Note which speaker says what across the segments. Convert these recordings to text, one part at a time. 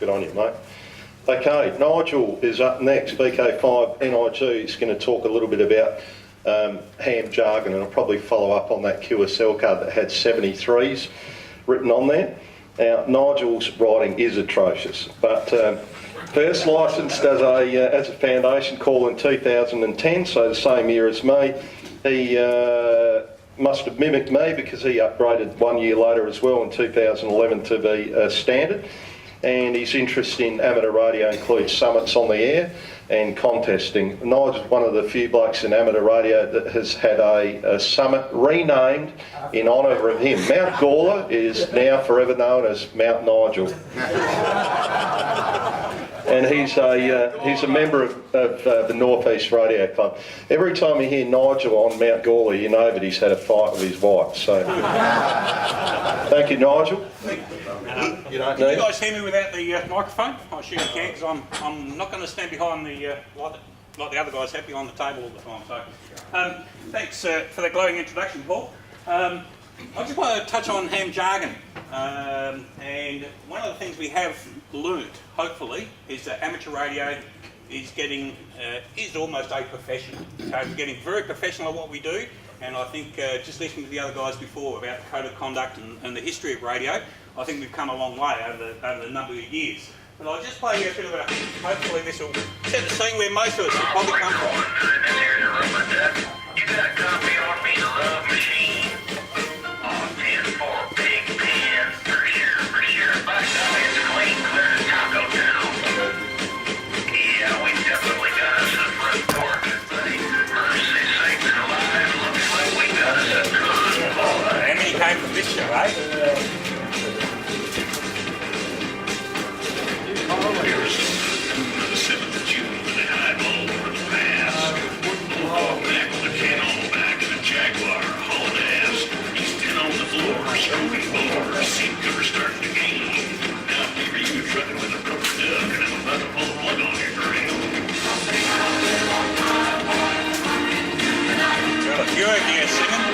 Speaker 1: Good on you, mate. Okay, Nigel is up next. VK5NIG is going to talk a little bit about ham jargon, and I'll probably follow up on that QSL card that had 73s written on there. Now, Nigel's writing is atrocious, but first licensed as a foundation call in 2010, so the same year as me. He must have mimicked me because he upgraded 1 year later as well in 2011 to be standard. And his interest in amateur radio includes summits on the air and contesting. Nigel's one of the few blokes in amateur radio that has had a summit renamed in honour of him. Mount Gawler is now forever known as Mount Nigel. And he's a member of the North East Radio Club. Every time you hear Nigel on Mount Gawler, you know that he's had a fight with his wife. So, thank you, Nigel.
Speaker 2: Can you guys hear me without the microphone? I assume you can, because I'm not going to stand behind the like the other guys have behind the table all the time. So, thanks for the glowing introduction, Paul. I just want to touch on ham jargon, and one of the things we have learnt, hopefully, is that amateur radio is getting is almost a profession. So we're getting very professional at what we do, and I think just listening to the other guys before about the code of conduct and the history of radio, I think we've come a long way over the number of years. But I'll just play you a bit of a, hopefully this will set the scene where most of us will probably come from. You got a copy on me, the love machine. On 10 for big pins, for sure. Back down, it's clean, clear to Taco Town. Yeah, we definitely got us a front porch. Mercy sakes alive, looks like we got us a good boy. How many came from this show, eh? Here's the 7th of June with a high ball over the pass. Walk back with a can on the back of a Jaguar, hauling ass. He's 10 on the floor, screwing more. Seat cover starting to gain. Now here you trucking with a rubber duck, and I'm about to pull a plug on your grill. Got a few of you singing.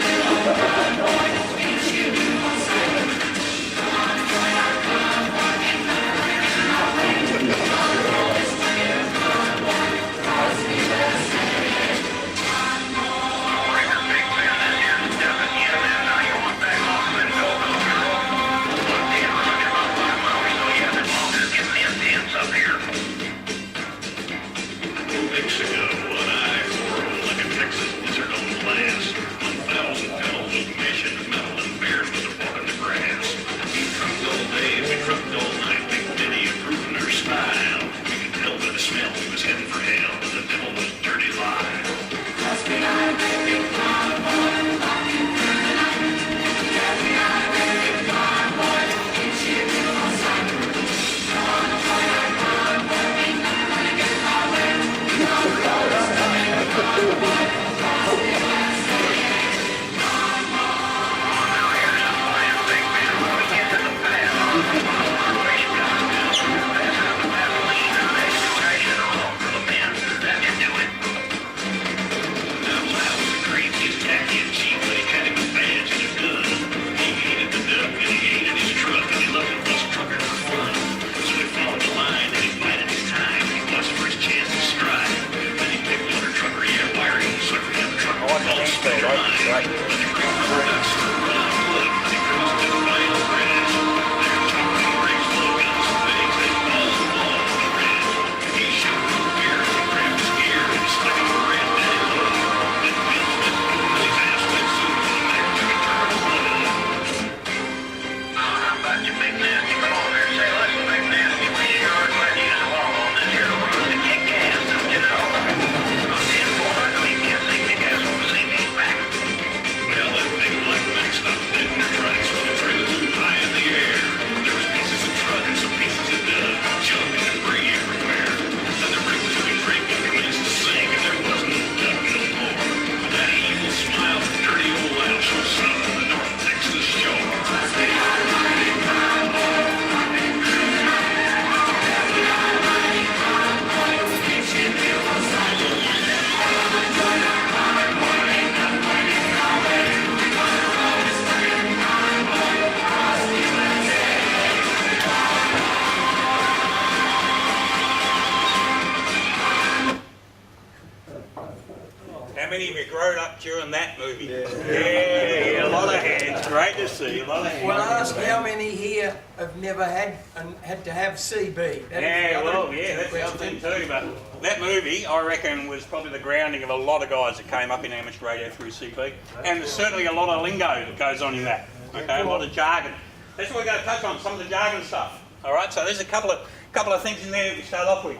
Speaker 2: during that movie. Yeah, a lot of hands. Great to see, a lot of hands.
Speaker 3: Well, ask how many here have never had and had to have CB.
Speaker 2: That's the other thing too. But that movie, I reckon, was probably the grounding of a lot of guys that came up in amateur radio through CB. And there's certainly a lot of lingo that goes on in that. Okay, a lot of jargon. That's what we're going to touch on, some of the jargon stuff. All right, so there's a couple of things in there that we start off with.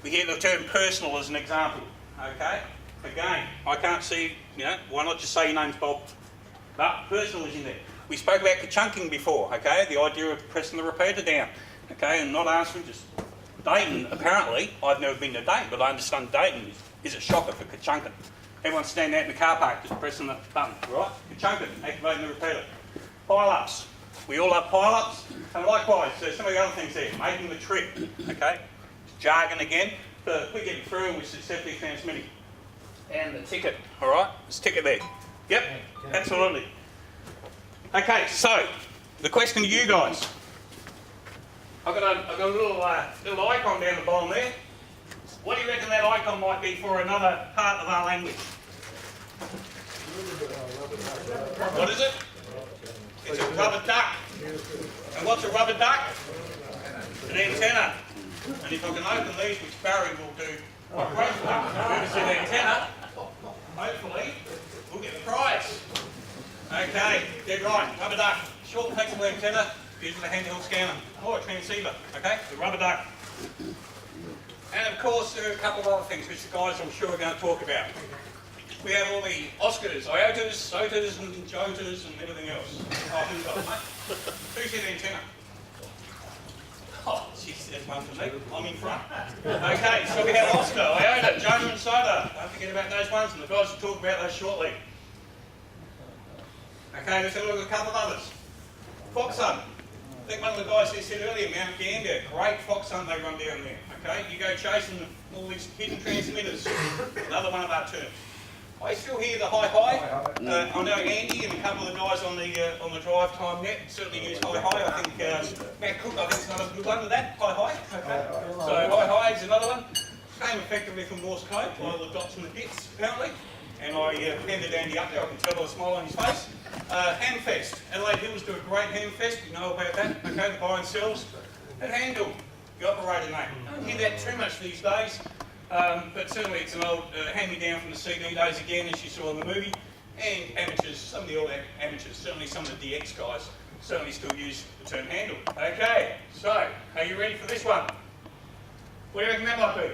Speaker 2: We hear the term personal as an example. Okay, again, I can't see, why not just say your name's Bob? But personal is in there. We spoke about ka-chunking before, okay, the idea of pressing the repeater down, okay, and not answering, just Dayton, apparently, I've never been to Dayton, but I understand Dayton is a shocker for ka-chunking. Everyone's standing out in the car park just pressing the button, right? Ka-chunking, activating the repeater. Pile-ups. We all love pile-ups, and likewise, there's some of the other things there, making the trip, okay? Jargon again, but we get it through and we successfully transmitting. And the ticket, all right? There's a ticket there. Yep, absolutely. Okay, so the question to you guys. I've got a little icon down the bottom there. What do you reckon that icon might be for another part of our language? What is it? It's a rubber duck. And what's a rubber duck? An antenna. And if I can open these, which Barry will do, whoever's an antenna, hopefully, we'll get the prize. Okay, dead right, rubber duck. Short flexible antenna, using a handheld scanner, or a transceiver, okay, the rubber duck. And of course, there are a couple of other things which the guys I'm sure are going to talk about. We have all the Oscars, IOTAs, SOTAs, and JOTAs, and everything else. Oh, who's got it, mate? Who's the antenna? Oh, jeez, there's one for me. I'm in front. Okay, so we have Oscar, IOTA, JOTA, and SOTA. Don't forget about those ones, and the guys will talk about those shortly. Okay, let's have a look at a couple of others. Fox hunt. I think one of the guys here said earlier, Mount Gander, great fox hunt they run down there. Okay, you go chasing all these hidden transmitters. Another one of our terms. I still hear the hi-hi. I know Andy and a couple of the guys on the drive time net certainly use hi-hi. I think Matt Cook, I think, is another good one of that, hi-hi. Okay. So hi-hi is another one. Came effectively from Morse code, by all the dots and the bits, apparently. And I handed Andy up there, I can tell by the smile on his face. Hamfest. Adelaide Hills do a great Hamfest, you know about that. Okay, the buy and sells. At Handle, the operator name. I don't hear that too much these days. But certainly it's an old hand-me-down from the CD days again, as you saw in the movie. And amateurs, some of the old amateurs, certainly some of the DX guys, certainly still use the term handle. Okay, so, are you ready for this one? What do you reckon that might be?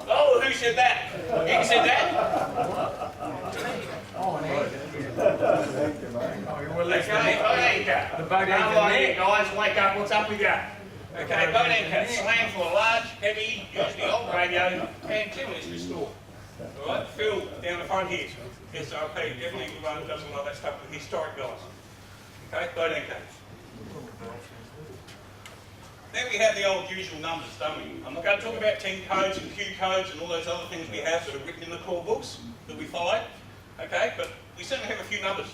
Speaker 2: Oh, who said that? You said that? Okay,
Speaker 3: The boat anchor
Speaker 2: how are you
Speaker 3: there.
Speaker 2: guys? Wake up, what's up with you? Okay, boat anchor, slang for a large, heavy, usually old radio, and 10 minutes restore. Alright, Phil down the front here. SRP, definitely the one who does a lot of that stuff with historic guys. Okay, boat anchor. Then we have the old usual numbers, don't we? I'm not going to talk about 10 codes and Q codes and all those other things we have that are written in the core books that we follow. Okay, but we certainly have a few numbers.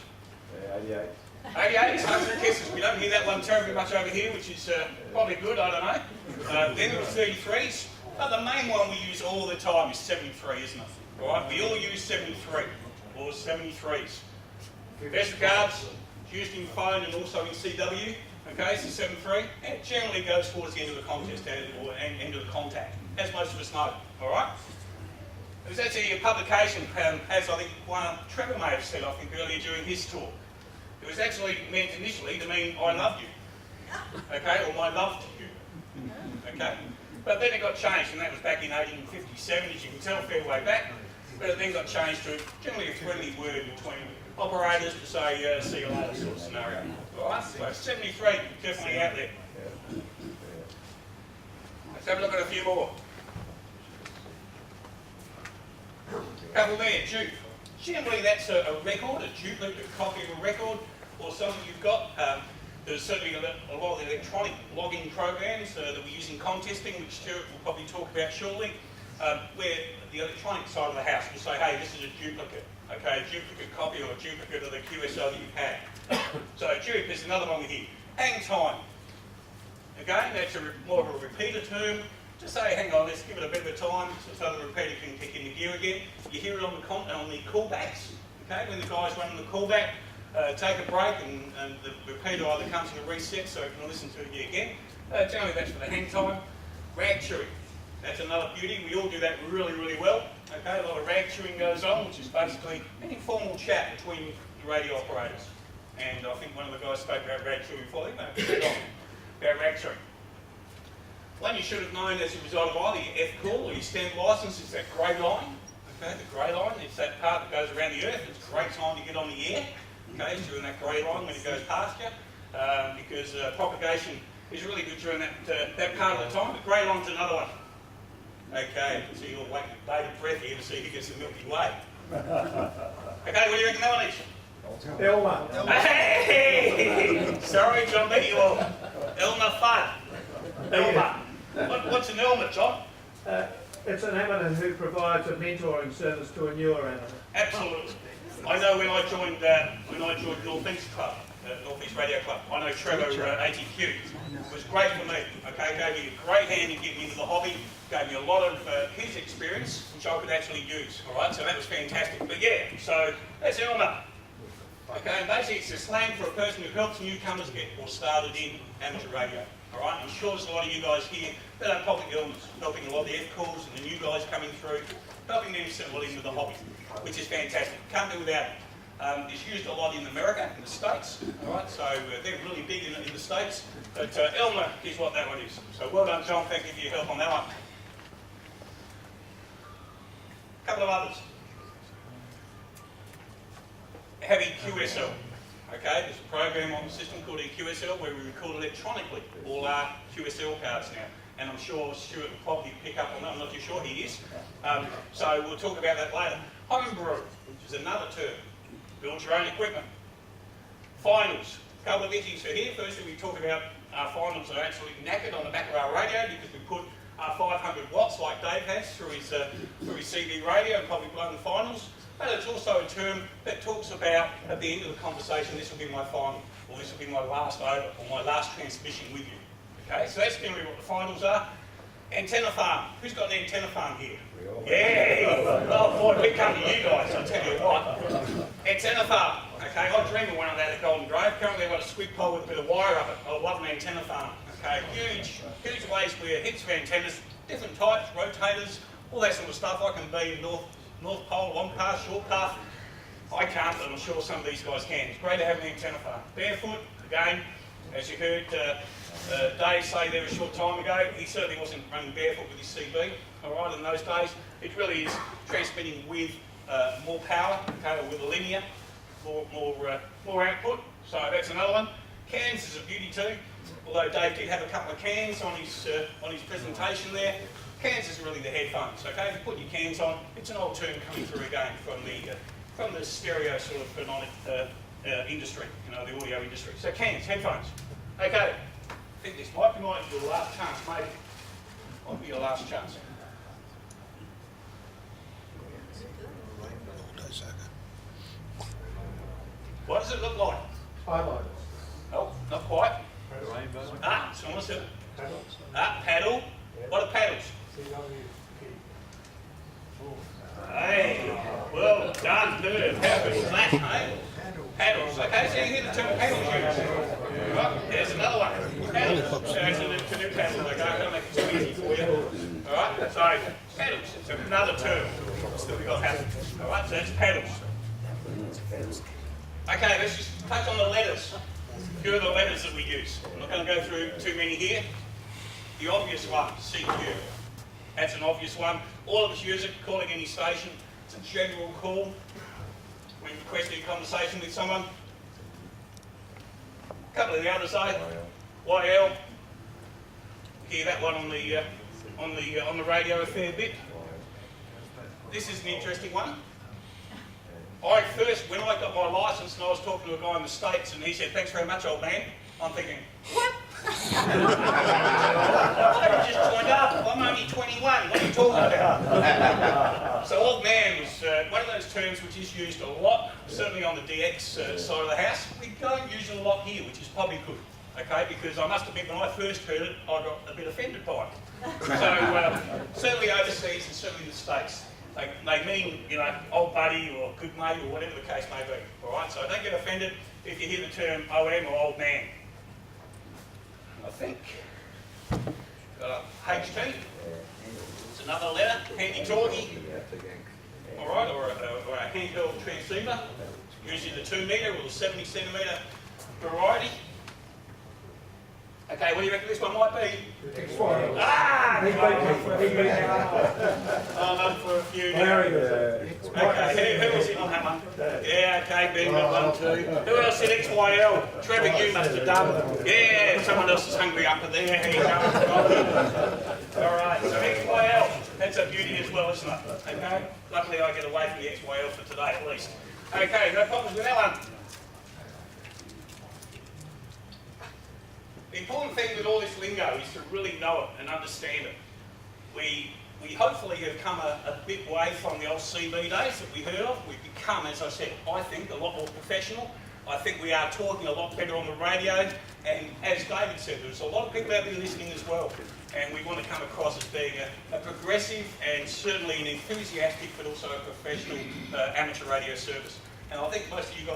Speaker 2: 88 is hundreds and kisses. We don't hear that one terribly much over here, which is probably good, I don't know. Then there was 33s. But the main one we use all the time is 73, isn't it? Right? We all use 73 or 73s. Best regards, it's used in phone and also in CW. Okay, so 73, and it generally goes towards the end of the contest or end of the contact, as most of us know. All right. There's actually a publication, as I think Trevor may have said, I think earlier during his talk. It was actually meant initially to mean I loved you, okay, or I loved you, okay. But then it got changed, and that was back in 1857, as you can tell, fair way back. But it then got changed to generally a friendly word between operators to say, see you later sort of scenario. All right, so 73, definitely out there. Let's have a look at a few more. A couple there, dupe. Generally that's a record, a duplicate copy of a record, or something you've got. There's certainly a lot of electronic logging programs that we use in contesting, which Stuart will probably talk about shortly, where the electronic side of the house will say, hey, this is a duplicate. Okay, a duplicate copy or a duplicate of the QSO that you've had. So dupe is another one we hear. Hang time. Again, that's more of a repeater term just say, hang on, let's give it a bit of a time so the repeater can kick into gear again. You hear it on the callbacks, okay? When the guy's running the callback, take a break and the repeater either comes to a reset so it can listen to it again. Generally that's for the hang time. Rag chewing, that's another beauty. We all do that really, really well. Okay, a lot of rag chewing goes on, which is basically an informal chat between the radio operators. And I think one of the guys spoke about rag chewing before, I think they about rag chewing. One you should have known as a result of either your F-call or your stamp licence is that grey line. Okay, the grey line, it's that part that goes around the earth. It's a great time to get on the air. Okay, it's during that grey line when it goes past you, because propagation is really good during that part of the time. The grey line's another one. Okay, so you'll wait with bated breath here to see who gets the Milky Way. Okay, what do you reckon that one is?
Speaker 4: Elmer.
Speaker 2: Hey! Sorry, John, beat you all. Elmer Fudd. Elmer. What's an Elmer, John?
Speaker 4: It's an amateur who provides a mentoring service to a newer amateur.
Speaker 2: Absolutely. I know when I joined Northeast Club, Northeast Radio Club, I know Trevor ATQ. It was great for me. Okay, gave me a great hand in getting into the hobby. Gave me a lot of his experience, which I could actually use. All right, so that was fantastic. But yeah, so that's Elmer. Okay, and basically it's a slang for a person who helps newcomers get or started in amateur radio. All right, I'm sure there's a lot of you guys here that are public illness, helping a lot of the F-calls and the new guys coming through, helping them settle into the hobby, which is fantastic. Can't do without it. It's used a lot in America, in the States. All right, so they're really big in the States. But Elmer is what that one is. So well done, John. Thank you for your help on that one. A couple of others. Having QSL. Okay, there's a program on the system called QSL where we record electronically all our QSL cards now. And I'm sure Stuart will probably pick up on that. I'm not too sure he is. So we'll talk about that later. Homebrew, which is another term. Build your own equipment. Finals. A couple of issues for here. Firstly, we talk about our finals are absolutely knackered on the back of our radio because we put our 500 watts like Dave has through his CD radio and probably blown the finals. But it's also a term that talks about, at the end of the conversation, this will be my final, or this will be my last over, or my last transmission with you. Okay, so that's generally what the finals are. Antenna farm. Who's got an antenna farm here? Yeah! Oh boy, we come to you guys, I'll tell you what. Antenna farm. Okay, I dream of one of that at Golden Grove. Currently I've got a squid pole with a bit of wire up it. I love an antenna farm. Okay, huge ways where heaps of antennas, different types, rotators, all that sort of stuff. I can be North Pole, long path, short path. I can't, but I'm sure some of these guys can. It's great to have an antenna farm. Barefoot, again, as you heard Dave say there a short time ago, he certainly wasn't running barefoot with his CB, all right, in those days. It really is transmitting with more power, okay, with a linear, more output. So that's another one. Cans is a beauty too, although Dave did have a couple of cans on his presentation there. Cans is really the headphones, okay? If you put your cans on, it's an old term coming through again from the stereo sort of phononic industry, you know, the audio industry. So cans, headphones. Okay, I think this might be your last chance, maybe. Might be your last chance. What does it look like?
Speaker 4: Highlighters.
Speaker 2: Oh, not quite. Ah, someone said it. Ah, paddle. What are paddles? Hey, well done, good. How good is that, mate? Paddles. Okay, so you hear the term paddles used. Right, there's another one. Paddles. So it's a new paddle. Okay, I'm going to make it too easy for you. Alright, so paddles. It's another term. Still we got paddles. Alright, so that's paddles. Okay, let's just touch on the letters. A few of the letters that we use. I'm not going to go through too many here. The obvious one, CQ. That's an obvious one. All of us use it, calling any station. It's a general call when requesting a conversation with someone. A couple of the others though. YL. Hear that one on the radio a fair bit. This is an interesting one. When I got my licence and I was talking to a guy in the States and he said, "Thanks very much, old man," I'm thinking, what? I just joined up. I'm only 21. What are you talking about? So old man was one of those terms which is used a lot, certainly on the DX side of the house. We don't use it a lot here, which is probably good. okay, because I must admit when I first heard it, I got a bit offended by it. So certainly overseas and certainly in the States, they mean, you know, old buddy or good mate or whatever the case may be, all right? So don't get offended if you hear the term OM or old man. I think HT, it's another letter, handy-talkie, all right, or a handheld transceiver, usually the 2 metre or the 70 centimetre variety. Okay, what do you reckon this one might be? Ah! I'm up for a few now. Okay, who was it on that one? Yeah, okay, Ben got 1, 2. Who else said XYL? Trevor, you must have done. Yeah, someone else is hungry up in there. Here you go. Alright, so XYL, that's a beauty as well, isn't it? Okay, luckily I get away from the XYL for today at least. Okay, no problems with that one. The important thing with all this lingo is to really know it and understand it. We hopefully have come a bit away from the old CB days that we heard of. We've become, as I said, I think, a lot more professional. I think we are talking a lot better on the radio, and as David said, there's a lot of people out there listening as well, and we want to come across as being a progressive and certainly an enthusiastic but also a professional amateur radio service. And I think most of you guys